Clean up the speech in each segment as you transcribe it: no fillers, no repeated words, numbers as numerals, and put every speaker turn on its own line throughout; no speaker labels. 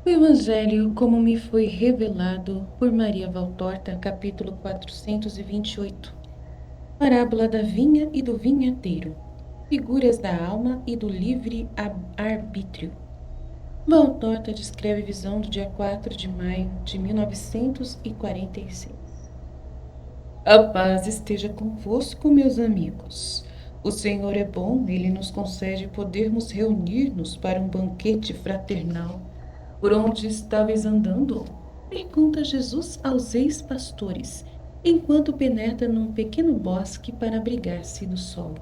O Evangelho como me foi revelado por Maria Valtorta, capítulo 428. Parábola da vinha e do vinhateiro. Figuras da alma e do livre arbítrio. Valtorta descreve a visão do dia 4 de maio de 1946. A paz esteja convosco, meus amigos. O Senhor é bom, Ele nos concede podermos reunir-nos para um banquete fraternal. Por onde estáveis andando? Pergunta Jesus aos ex-pastores, enquanto penetra num pequeno bosque para abrigar-se do sol.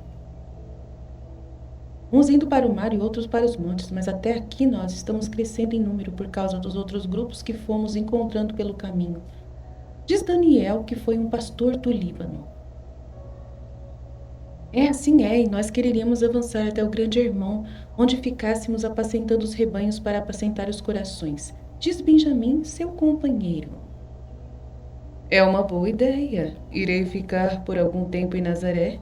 Uns indo para o mar e outros para os montes, mas até aqui nós estamos crescendo em número por causa dos outros grupos que fomos encontrando pelo caminho. Diz Daniel, que foi um pastor do Líbano. Assim é, e nós quereríamos avançar até o grande irmão, onde ficássemos apacentando os rebanhos para apacentar os corações, diz Benjamim, seu companheiro. É uma boa ideia. Irei ficar por algum tempo em Nazaré,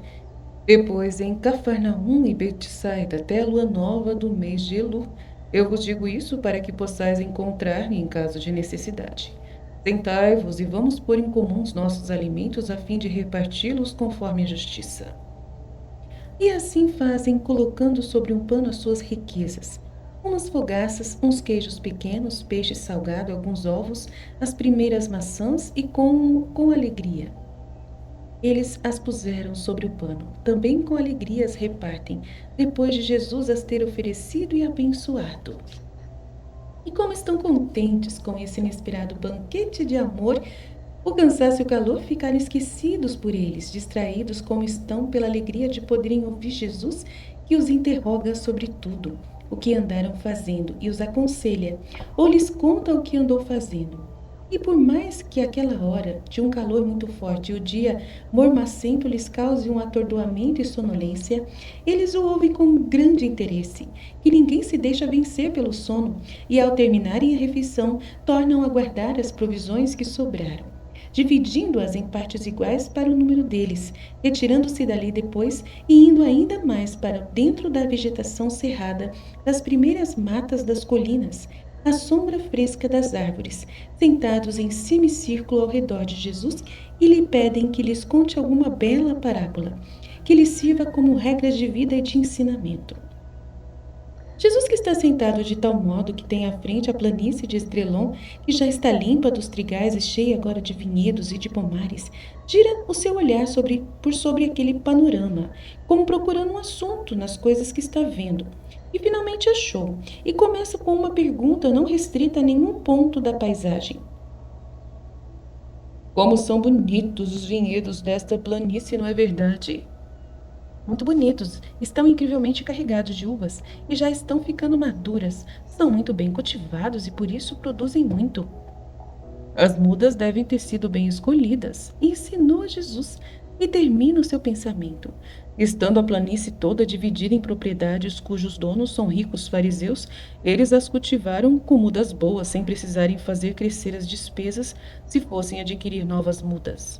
depois em Cafarnaum e Betsaida, até a lua nova do mês de Elu. Eu vos digo isso para que possais encontrar-me em caso de necessidade. Sentai-vos e vamos pôr em comum os nossos alimentos a fim de reparti-los conforme a justiça. E assim fazem, colocando sobre um pano as suas riquezas. Umas fogaças, uns queijos pequenos, peixe salgado, alguns ovos, as primeiras maçãs e com alegria. Eles as puseram sobre o pano. Também com alegria as repartem, depois de Jesus as ter oferecido e abençoado. E como estão contentes com esse inesperado banquete de amor, o cansaço e o calor ficaram esquecidos por eles, distraídos como estão pela alegria de poderem ouvir Jesus, que os interroga sobre tudo, o que andaram fazendo, e os aconselha, ou lhes conta o que andou fazendo. E por mais que aquela hora, de um calor muito forte, e o dia mormacento lhes cause um atordoamento e sonolência, eles o ouvem com grande interesse, que ninguém se deixa vencer pelo sono, e ao terminarem a refeição, tornam a guardar as provisões que sobraram, dividindo-as em partes iguais para o número deles, retirando-se dali depois e indo ainda mais para dentro da vegetação cerrada, das primeiras matas das colinas, à sombra fresca das árvores, sentados em semicírculo ao redor de Jesus, e lhe pedem que lhes conte alguma bela parábola, que lhes sirva como regra de vida e de ensinamento. Jesus, que está sentado de tal modo que tem à frente a planície de Esdrelon, que já está limpa dos trigais e cheia agora de vinhedos e de pomares, gira o seu olhar por sobre aquele panorama, como procurando um assunto nas coisas que está vendo. E finalmente achou, e começa com uma pergunta não restrita a nenhum ponto da paisagem. Como são bonitos os vinhedos desta planície, não é verdade? Muito bonitos, estão incrivelmente carregados de uvas e já estão ficando maduras. São muito bem cultivados e por isso produzem muito. As mudas devem ter sido bem escolhidas, ensinou Jesus, e termina o seu pensamento. Estando a planície toda dividida em propriedades cujos donos são ricos fariseus, eles as cultivaram com mudas boas, sem precisarem fazer crescer as despesas se fossem adquirir novas mudas.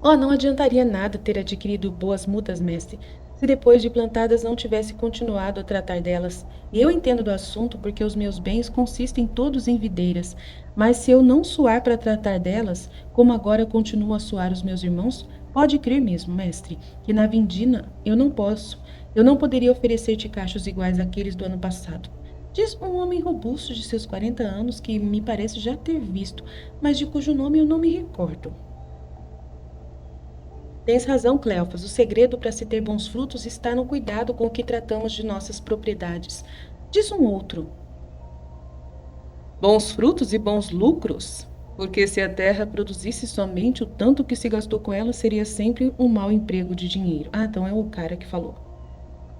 Oh, não adiantaria nada ter adquirido boas mudas, mestre, se depois de plantadas não tivesse continuado a tratar delas. E eu entendo do assunto porque os meus bens consistem todos em videiras, mas se eu não suar para tratar delas, como agora continuo a suar os meus irmãos, pode crer mesmo, mestre, que na vindima eu não posso, eu não poderia oferecer-te cachos iguais àqueles do ano passado. Diz um homem robusto de seus 40 anos que me parece já ter visto, mas de cujo nome eu não me recordo. Tens razão, Cleofas. O segredo para se ter bons frutos está no cuidado com o que tratamos de nossas propriedades. Diz um outro. Bons frutos e bons lucros? Porque se a terra produzisse somente o tanto que se gastou com ela, seria sempre um mau emprego de dinheiro. Ah, então é o cara que falou.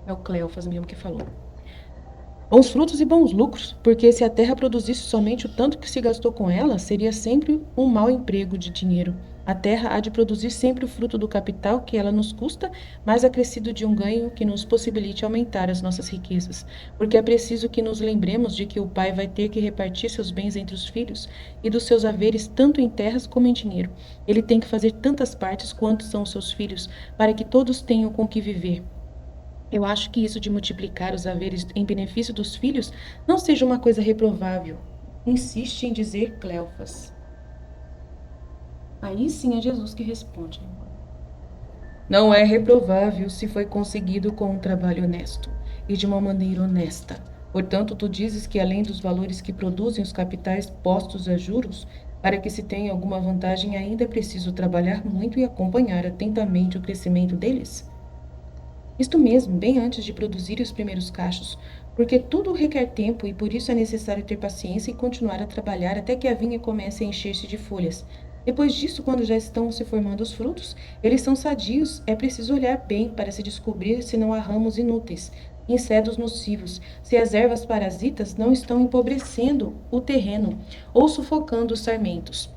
É o Cleofas mesmo que falou. Bons frutos e bons lucros, porque se a terra produzisse somente o tanto que se gastou com ela, seria sempre um mau emprego de dinheiro. A terra há de produzir sempre o fruto do capital que ela nos custa, mais acrescido de um ganho que nos possibilite aumentar as nossas riquezas. Porque é preciso que nos lembremos de que o pai vai ter que repartir seus bens entre os filhos e dos seus haveres tanto em terras como em dinheiro. Ele tem que fazer tantas partes quanto são os seus filhos, para que todos tenham com que viver. Eu acho que isso de multiplicar os haveres em benefício dos filhos não seja uma coisa reprovável. Insiste em dizer Cleofas. Aí sim é Jesus que responde. Não é reprovável se foi conseguido com um trabalho honesto e de uma maneira honesta. Portanto, tu dizes que além dos valores que produzem os capitais postos a juros, para que se tenha alguma vantagem ainda é preciso trabalhar muito e acompanhar atentamente o crescimento deles? Isto mesmo, bem antes de produzir os primeiros cachos, porque tudo requer tempo e por isso é necessário ter paciência e continuar a trabalhar até que a vinha comece a encher-se de folhas. Depois disso, quando já estão se formando os frutos, eles são sadios, é preciso olhar bem para se descobrir se não há ramos inúteis, insetos nocivos, se as ervas parasitas não estão empobrecendo o terreno ou sufocando os sarmentos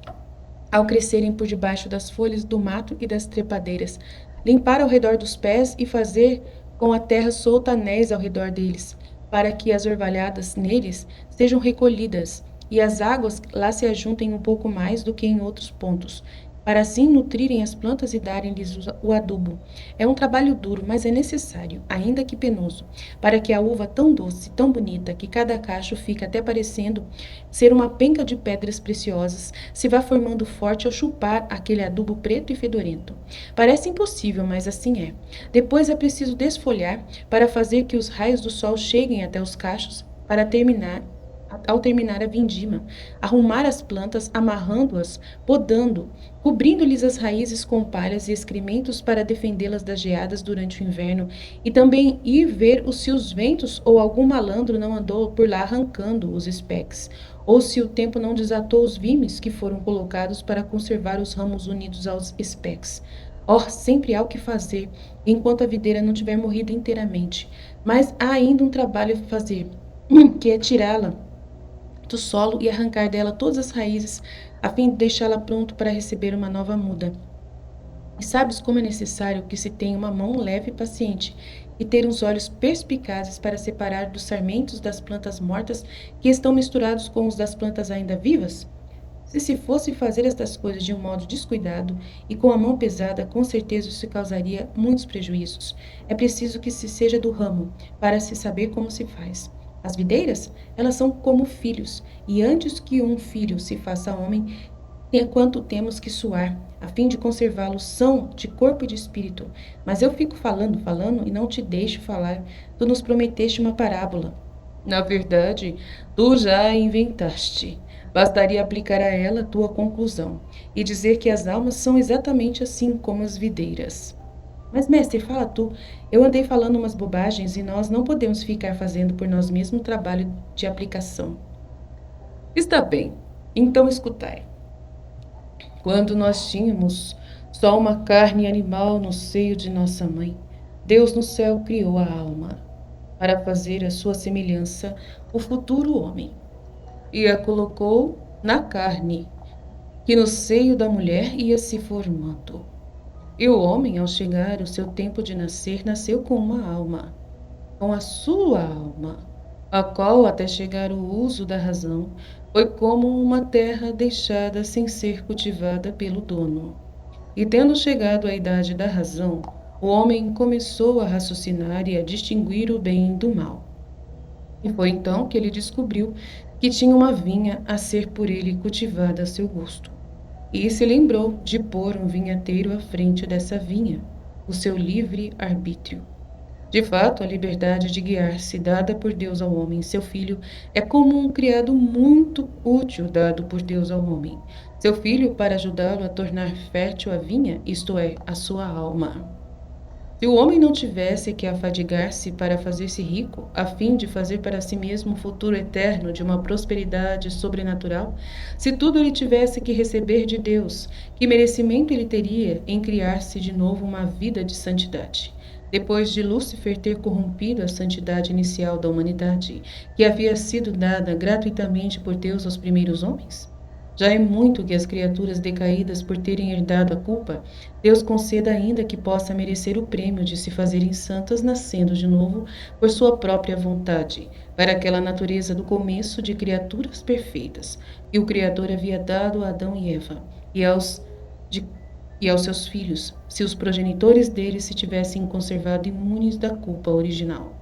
ao crescerem por debaixo das folhas do mato e das trepadeiras, limpar ao redor dos pés e fazer com a terra solta anéis ao redor deles, para que as orvalhadas neles sejam recolhidas e as águas lá se ajuntem um pouco mais do que em outros pontos, para assim nutrirem as plantas e darem-lhes o adubo. É um trabalho duro, mas é necessário, ainda que penoso, para que a uva tão doce, tão bonita, que cada cacho fica até parecendo ser uma penca de pedras preciosas, se vá formando forte ao chupar aquele adubo preto e fedorento. Parece impossível, mas assim é. Depois é preciso desfolhar para fazer que os raios do sol cheguem até os cachos para terminar ao terminar a vindima, arrumar as plantas, amarrando-as, podando, cobrindo-lhes as raízes com palhas e excrementos para defendê-las das geadas durante o inverno, e também ir ver se os ventos ou algum malandro não andou por lá arrancando os espeques, ou se o tempo não desatou os vimes que foram colocados para conservar os ramos unidos aos espeques. Sempre há o que fazer, enquanto a videira não tiver morrido inteiramente. Mas há ainda um trabalho a fazer, que é tirá-la do solo e arrancar dela todas as raízes, a fim de deixá-la pronto para receber uma nova muda. E sabes como é necessário que se tenha uma mão leve e paciente, e ter uns olhos perspicazes para separar dos sarmentos das plantas mortas que estão misturados com os das plantas ainda vivas? Se fosse fazer estas coisas de um modo descuidado e com a mão pesada, com certeza isso causaria muitos prejuízos. É preciso que se seja do ramo, para se saber como se faz. As videiras, elas são como filhos, e antes que um filho se faça homem, enquanto temos que suar, a fim de conservá-los são de corpo e de espírito. Mas eu fico falando, falando, e não te deixo falar. Tu nos prometeste uma parábola. Na verdade, tu já a inventaste. Bastaria aplicar a ela tua conclusão e dizer que as almas são exatamente assim como as videiras. Mas, mestre, fala tu. Eu andei falando umas bobagens e nós não podemos ficar fazendo por nós mesmos trabalho de aplicação. Está bem, então escutai. Quando nós tínhamos só uma carne animal no seio de nossa mãe, Deus no céu criou a alma para fazer a sua semelhança o futuro homem e a colocou na carne, que no seio da mulher ia se formando. E o homem, ao chegar o seu tempo de nascer, nasceu com uma alma, com a sua alma, a qual, até chegar o uso da razão, foi como uma terra deixada sem ser cultivada pelo dono. E tendo chegado à idade da razão, o homem começou a raciocinar e a distinguir o bem do mal. E foi então que ele descobriu que tinha uma vinha a ser por ele cultivada a seu gosto. E se lembrou de pôr um vinhateiro à frente dessa vinha, o seu livre arbítrio. De fato, a liberdade de guiar-se dada por Deus ao homem, seu filho, é como um criado muito útil dado por Deus ao homem. Seu filho para ajudá-lo a tornar fértil a vinha, isto é, a sua alma. Se o homem não tivesse que afadigar-se para fazer-se rico, a fim de fazer para si mesmo um futuro eterno de uma prosperidade sobrenatural, se tudo ele tivesse que receber de Deus, que merecimento ele teria em criar-se de novo uma vida de santidade? Depois de Lúcifer ter corrompido a santidade inicial da humanidade, que havia sido dada gratuitamente por Deus aos primeiros homens? Já é muito que as criaturas decaídas por terem herdado a culpa, Deus conceda ainda que possa merecer o prêmio de se fazerem santas nascendo de novo por sua própria vontade, para aquela natureza do começo de criaturas perfeitas, que o Criador havia dado a Adão e Eva, e aos de e aos seus filhos, se os progenitores deles se tivessem conservado imunes da culpa original.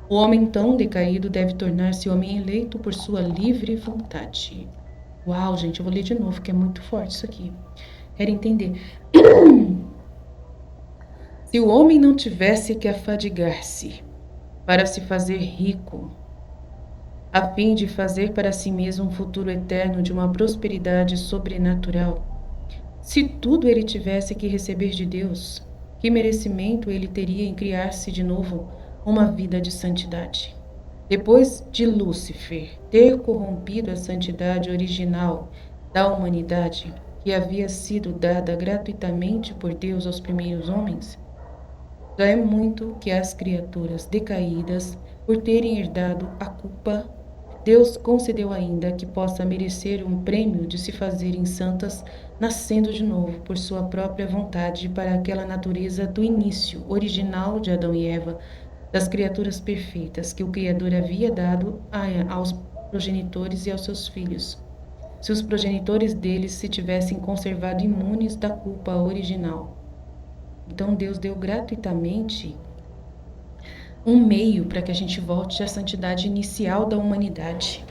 O homem tão decaído deve tornar-se homem eleito por sua livre vontade. Uau, gente, eu vou ler de novo, que é muito forte isso aqui. Quero entender. Se o homem não tivesse que afadigar-se para se fazer rico, a fim de fazer para si mesmo um futuro eterno de uma prosperidade sobrenatural, se tudo ele tivesse que receber de Deus, que merecimento ele teria em criar-se de novo uma vida de santidade? Depois de Lúcifer ter corrompido a santidade original da humanidade, que havia sido dada gratuitamente por Deus aos primeiros homens, já é muito que as criaturas decaídas, por terem herdado a culpa, Deus concedeu ainda que possa merecer um prêmio de se fazerem santas, nascendo de novo por sua própria vontade para aquela natureza do início original de Adão e Eva, das criaturas perfeitas que o Criador havia dado aos progenitores e aos seus filhos. Se os progenitores deles se tivessem conservado imunes da culpa original. Então Deus deu gratuitamente um meio para que a gente volte à santidade inicial da humanidade,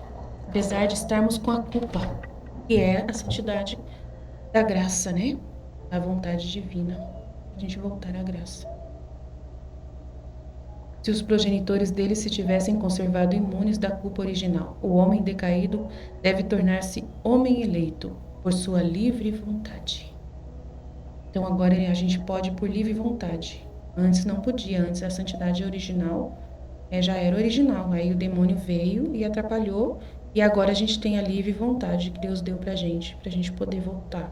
apesar de estarmos com a culpa, que é a santidade da graça, né? A vontade divina, a gente voltar à graça. Se os progenitores deles se tivessem conservado imunes da culpa original, o homem decaído deve tornar-se homem eleito por sua livre vontade. Então agora a gente pode por livre vontade. Antes não podia, antes a santidade original já era original. Aí o demônio veio e atrapalhou, e agora a gente tem a livre vontade que Deus deu pra gente poder voltar.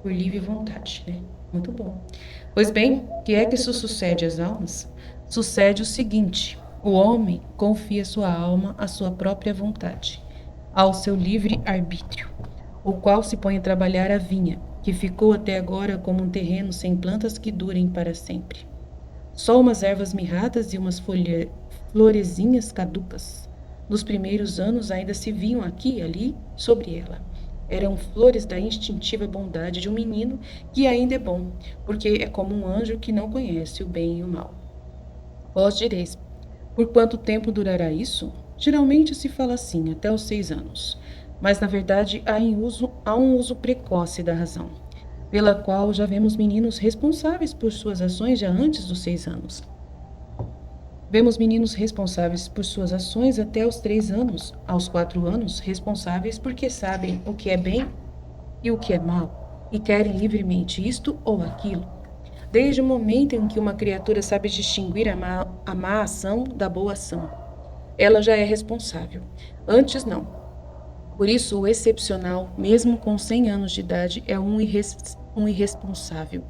Por livre vontade, né? Muito bom. Pois bem, o que é que isso sucede às almas? Sucede o seguinte: o homem confia sua alma à sua própria vontade, ao seu livre arbítrio, o qual se põe a trabalhar a vinha, que ficou até agora como um terreno sem plantas que durem para sempre. Só umas ervas mirradas e umas florezinhas caducas. Nos primeiros anos ainda se viam aqui e ali sobre ela. Eram flores da instintiva bondade de um menino que ainda é bom, porque é como um anjo que não conhece o bem e o mal. Vós direis, por quanto tempo durará isso? Geralmente se fala assim, até os 6 anos. Mas, na verdade, há um uso precoce da razão, pela qual já vemos meninos responsáveis por suas ações já antes dos 6 anos. Vemos meninos responsáveis por suas ações até os 3 anos, aos 4 anos, responsáveis porque sabem o que é bem e o que é mal, e querem livremente isto ou aquilo. Desde o momento em que uma criatura sabe distinguir a má ação da boa ação, ela já é responsável. Antes, não. Por isso, o excepcional, mesmo com 100 anos de idade, é um irresponsável.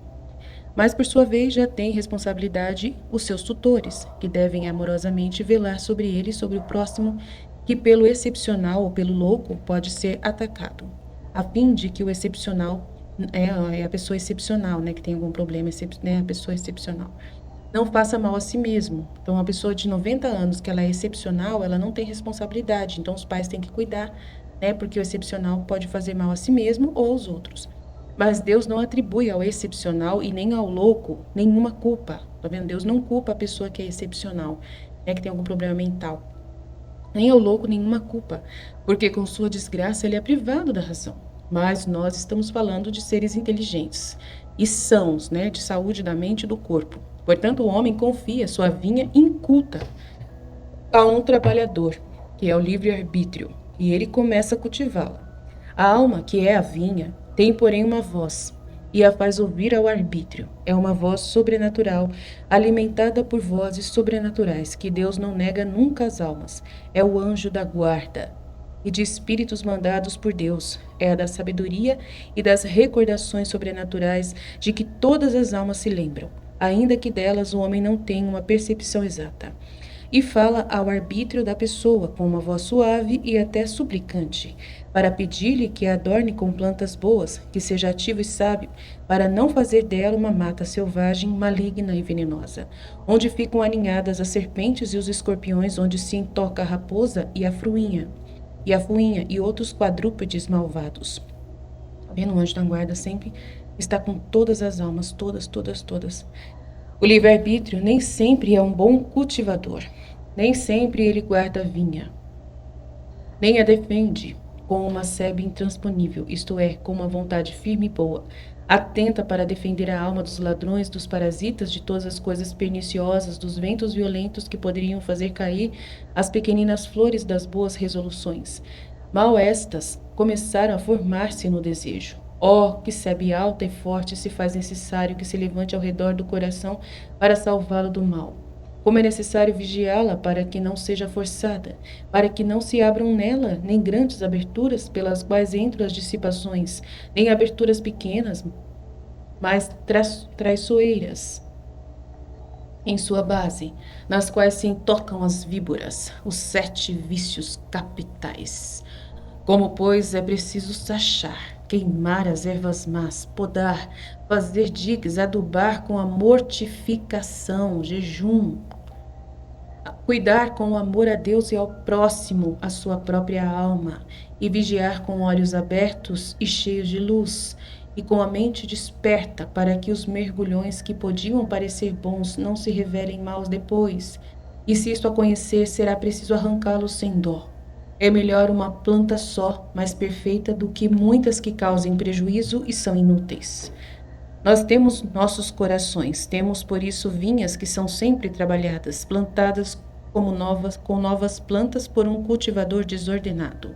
Mas, por sua vez, já tem responsabilidade os seus tutores, que devem amorosamente velar sobre ele e sobre o próximo, que pelo excepcional ou pelo louco pode ser atacado, a fim de que o excepcional é a pessoa excepcional, né, que tem algum problema, né, a pessoa excepcional, não faça mal a si mesmo. Então, uma pessoa de 90 anos que ela é excepcional, ela não tem responsabilidade, então os pais têm que cuidar, né, porque o excepcional pode fazer mal a si mesmo ou aos outros. Mas Deus não atribui ao excepcional e nem ao louco nenhuma culpa. Tá vendo? Deus não culpa a pessoa que é excepcional, né, que tem algum problema mental. Nem ao louco nenhuma culpa, porque com sua desgraça ele é privado da razão. Mas nós estamos falando de seres inteligentes e sãos, né, de saúde da mente e do corpo. Portanto, o homem confia sua vinha inculta a um trabalhador, que é o livre-arbítrio, e ele começa a cultivá-la. A alma, que é a vinha, tem, porém, uma voz, e a faz ouvir ao arbítrio. É uma voz sobrenatural, alimentada por vozes sobrenaturais, que Deus não nega nunca às almas. É o anjo da guarda, e de espíritos mandados por Deus. É a da sabedoria e das recordações sobrenaturais de que todas as almas se lembram, ainda que delas o homem não tenha uma percepção exata. E fala ao arbítrio da pessoa com uma voz suave e até suplicante, para pedir-lhe que a adorne com plantas boas, que seja ativo e sábio, para não fazer dela uma mata selvagem, maligna e venenosa, onde ficam aninhadas as serpentes e os escorpiões, onde se entoca a raposa e a fuinha e outros quadrúpedes malvados. Tá vendo? O anjo da guarda sempre Está com todas as almas, todas, todas, todas. O livre-arbítrio nem sempre é um bom cultivador. Nem sempre ele guarda a vinha. Nem a defende com uma sebe intransponível, isto é, com uma vontade firme e boa, atenta para defender a alma dos ladrões, dos parasitas, de todas as coisas perniciosas, dos ventos violentos que poderiam fazer cair as pequeninas flores das boas resoluções. Mal estas começaram a formar-se no desejo. Oh, que sebe alta e forte se faz necessário que se levante ao redor do coração para salvá-lo do mal. Como é necessário vigiá-la para que não seja forçada, para que não se abram nela nem grandes aberturas pelas quais entram as dissipações, nem aberturas pequenas, mas traiçoeiras em sua base, nas quais se intocam as víboras, os 7 vícios capitais. Como, pois, é preciso sachar, queimar as ervas más, podar, fazer digues, adubar com a mortificação, jejum, cuidar com amor a Deus e ao próximo, a sua própria alma, e vigiar com olhos abertos e cheios de luz, e com a mente desperta para que os mergulhões que podiam parecer bons não se revelem maus depois, e se isto acontecer, será preciso arrancá-los sem dó. É melhor uma planta só, mais perfeita, do que muitas que causem prejuízo e são inúteis. Nós temos nossos corações, temos por isso vinhas que são sempre trabalhadas, plantadas como com novas plantas por um cultivador desordenado,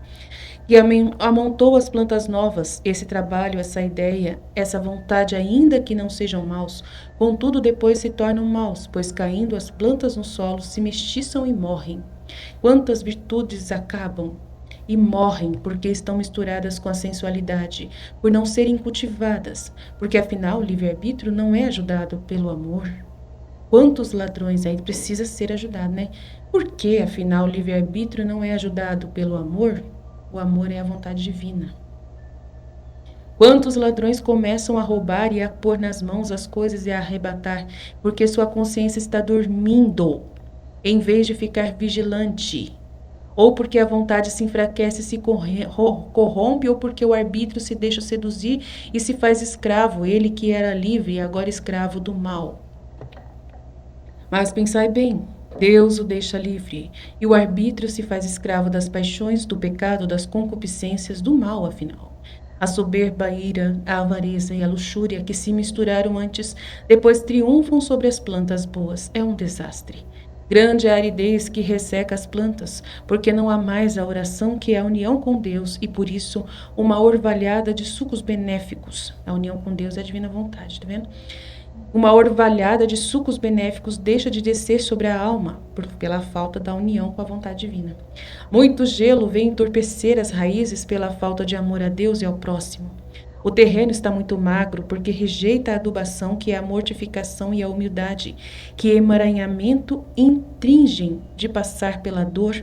que amontou as plantas novas. Esse trabalho, essa ideia, essa vontade, ainda que não sejam maus, contudo depois se tornam maus, pois caindo as plantas no solo se mestiçam e morrem. Quantas virtudes acabam e morrem porque estão misturadas com a sensualidade, por não serem cultivadas, porque afinal o livre-arbítrio não é ajudado pelo amor. Quantos ladrões aí precisa ser ajudado, né? Por que afinal o livre-arbítrio não é ajudado pelo amor? O amor é a vontade divina. Quantos ladrões começam a roubar e a pôr nas mãos as coisas e a arrebatar, porque sua consciência está dormindo, em vez de ficar vigilante, ou porque a vontade se enfraquece e se corrompe, ou porque o arbítrio se deixa seduzir e se faz escravo, ele que era livre e agora escravo do mal. Mas pensai bem, Deus o deixa livre, e o arbítrio se faz escravo das paixões, do pecado, das concupiscências, do mal, afinal. A soberba, a ira, a avareza e a luxúria que se misturaram antes, depois triunfam sobre as plantas boas. É um desastre. Grande é a aridez que resseca as plantas, porque não há mais a oração que é a união com Deus, e por isso uma orvalhada de sucos benéficos. A união com Deus é a divina vontade, tá vendo? Uma orvalhada de sucos benéficos deixa de descer sobre a alma, pela falta da união com a vontade divina. Muito gelo vem entorpecer as raízes pela falta de amor a Deus e ao próximo. O terreno está muito magro porque rejeita a adubação, que é a mortificação, e a humildade, que emaranhamento intringem de passar pela dor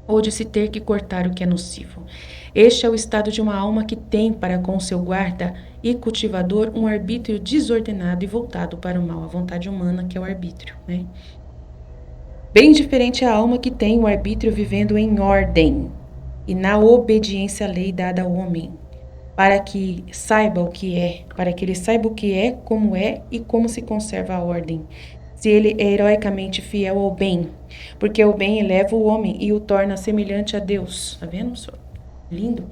ou de se ter que cortar o que é nocivo. Este é o estado de uma alma que tem para com seu guarda e cultivador um arbítrio desordenado e voltado para o mal, a vontade humana, que é o arbítrio, né? Bem diferente a alma que tem o arbítrio vivendo em ordem e na obediência à lei dada ao homem, para que saiba o que é, para que ele saiba o que é e como se conserva a ordem. Se ele é heroicamente fiel ao bem, porque o bem eleva o homem e o torna semelhante a Deus. Tá vendo, senhor? Lindo.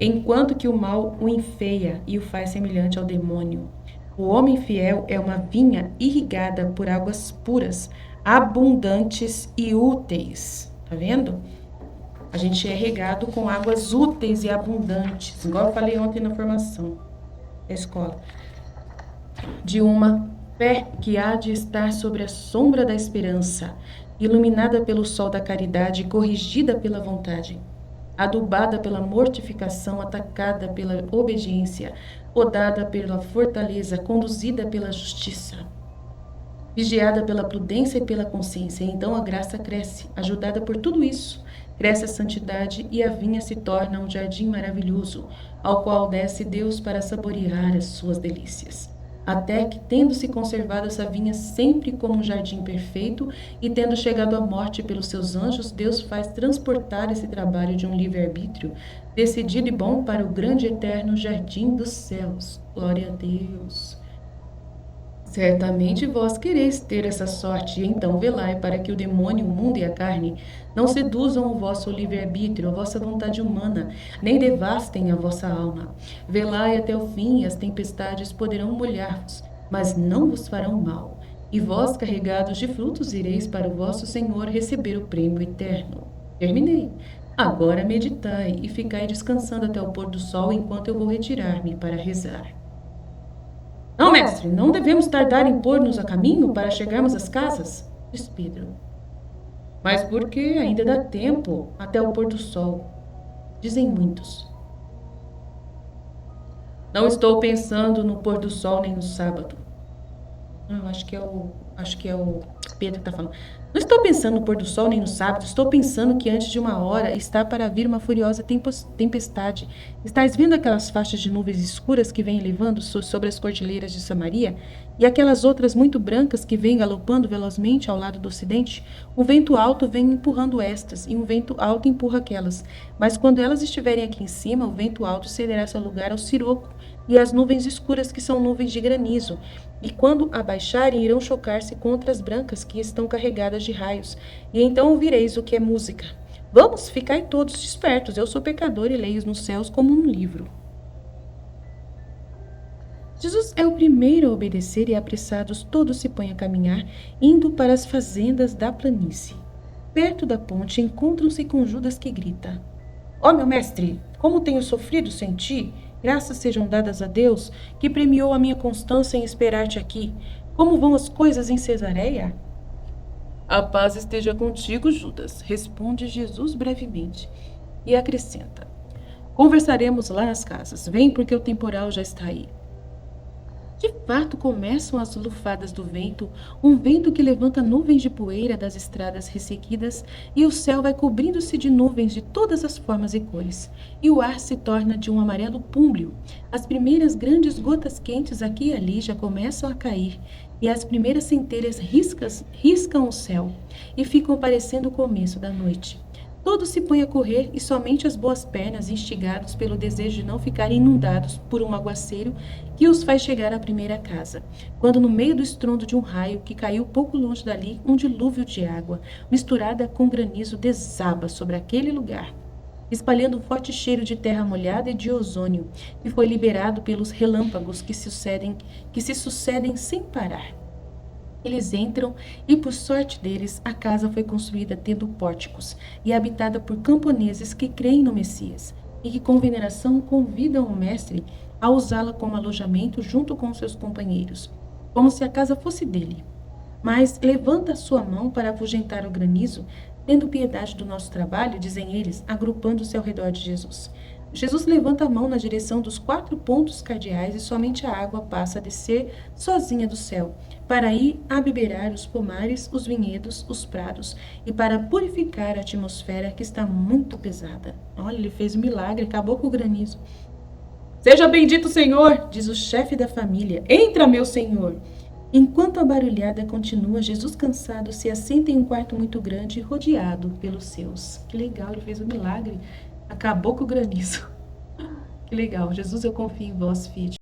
Enquanto que o mal o enfeia e o faz semelhante ao demônio. O homem fiel é uma vinha irrigada por águas puras, abundantes e úteis. Tá vendo? A gente é regado com águas úteis e abundantes, igual eu falei ontem na formação da escola, de uma fé que há de estar sobre a sombra da esperança, iluminada pelo sol da caridade e corrigida pela vontade, adubada pela mortificação, atacada pela obediência, podada pela fortaleza, conduzida pela justiça, vigiada pela prudência e pela consciência. Então a graça cresce, ajudada por tudo isso. Cresce a santidade e a vinha se torna um jardim maravilhoso, ao qual desce Deus para saborear as suas delícias. Até que, tendo-se conservado essa vinha sempre como um jardim perfeito e tendo chegado à morte pelos seus anjos, Deus faz transportar esse trabalho de um livre-arbítrio decidido e bom para o grande e eterno jardim dos céus, Glória a Deus. Certamente vós quereis ter essa sorte, e então velai para que o demônio, o mundo e a carne não seduzam o vosso livre-arbítrio, a vossa vontade humana, nem devastem a vossa alma. Velai até o fim, e as tempestades poderão molhar-vos, mas não vos farão mal. E vós, carregados de frutos, ireis para o vosso Senhor receber o prêmio eterno. Terminei. Agora meditai e ficai descansando até o pôr do sol, enquanto eu vou retirar-me para rezar. Não, mestre, não devemos tardar em pôr-nos a caminho para chegarmos às casas, disse Pedro. Mas porque ainda dá tempo até o pôr do sol, dizem muitos. Não estou pensando no pôr do sol nem no sábado. Não, acho que é o Pedro que está falando. Não estou pensando no pôr do sol nem no sábado, estou pensando que antes de uma hora está para vir uma furiosa tempestade. Estás vendo aquelas faixas de nuvens escuras que vêm levando sobre as cordilheiras de Samaria? E aquelas outras muito brancas que vêm galopando velozmente ao lado do ocidente? Um vento alto vem empurrando estas, e um vento alto empurra aquelas. Mas quando elas estiverem aqui em cima, o vento alto cederá seu lugar ao siroco e às nuvens escuras, que são nuvens de granizo. E quando abaixarem, irão chocar-se contra as brancas que estão carregadas de raios. E então ouvireis o que é música. Vamos, ficai todos despertos. Eu sou pecador e leio nos céus como um livro. Jesus é o primeiro a obedecer e apressados todos se põem a caminhar, indo para as fazendas da planície. Perto da ponte encontram-se com Judas que grita: Ó meu mestre, como tenho sofrido sem ti! Graças sejam dadas a Deus, que premiou a minha constância em esperar-te aqui. Como vão as coisas em Cesareia? A paz esteja contigo, Judas, responde Jesus brevemente. E acrescenta: Conversaremos lá nas casas. Vem, porque o temporal já está aí. De fato, começam as lufadas do vento, um vento que levanta nuvens de poeira das estradas ressequidas, e o céu vai cobrindo-se de nuvens de todas as formas e cores, e o ar se torna de um amarelo púmbleo. As primeiras grandes gotas quentes aqui e ali já começam a cair, e as primeiras centelhas riscam o céu, e ficam parecendo o começo da noite. Todos se põem a correr e somente as boas pernas, instigados pelo desejo de não ficarem inundados por um aguaceiro, que os faz chegar à primeira casa, quando no meio do estrondo de um raio que caiu pouco longe dali, um dilúvio de água, misturada com granizo, desaba sobre aquele lugar, espalhando um forte cheiro de terra molhada e de ozônio, que foi liberado pelos relâmpagos que se sucedem sem parar. Eles entram e, por sorte deles, a casa foi construída tendo pórticos e habitada por camponeses que creem no Messias e que, com veneração, convidam o mestre a usá-la como alojamento junto com seus companheiros, como se a casa fosse dele. Mas levanta a sua mão para afugentar o granizo, tendo piedade do nosso trabalho, dizem eles, agrupando-se ao redor de Jesus. Jesus levanta a mão na direção dos 4 pontos cardeais e somente a água passa a descer sozinha do céu, para ir abiberar os pomares, os vinhedos, os prados e para purificar a atmosfera que está muito pesada. Olha, ele fez um milagre, acabou com o granizo. Seja bendito, Senhor, diz o chefe da família. Entra, meu Senhor. Enquanto a barulhada continua, Jesus, cansado, se assenta em um quarto muito grande, rodeado pelos seus. Que legal, ele fez um milagre. Acabou com o granizo. Que legal. Jesus, eu confio em vós, filho.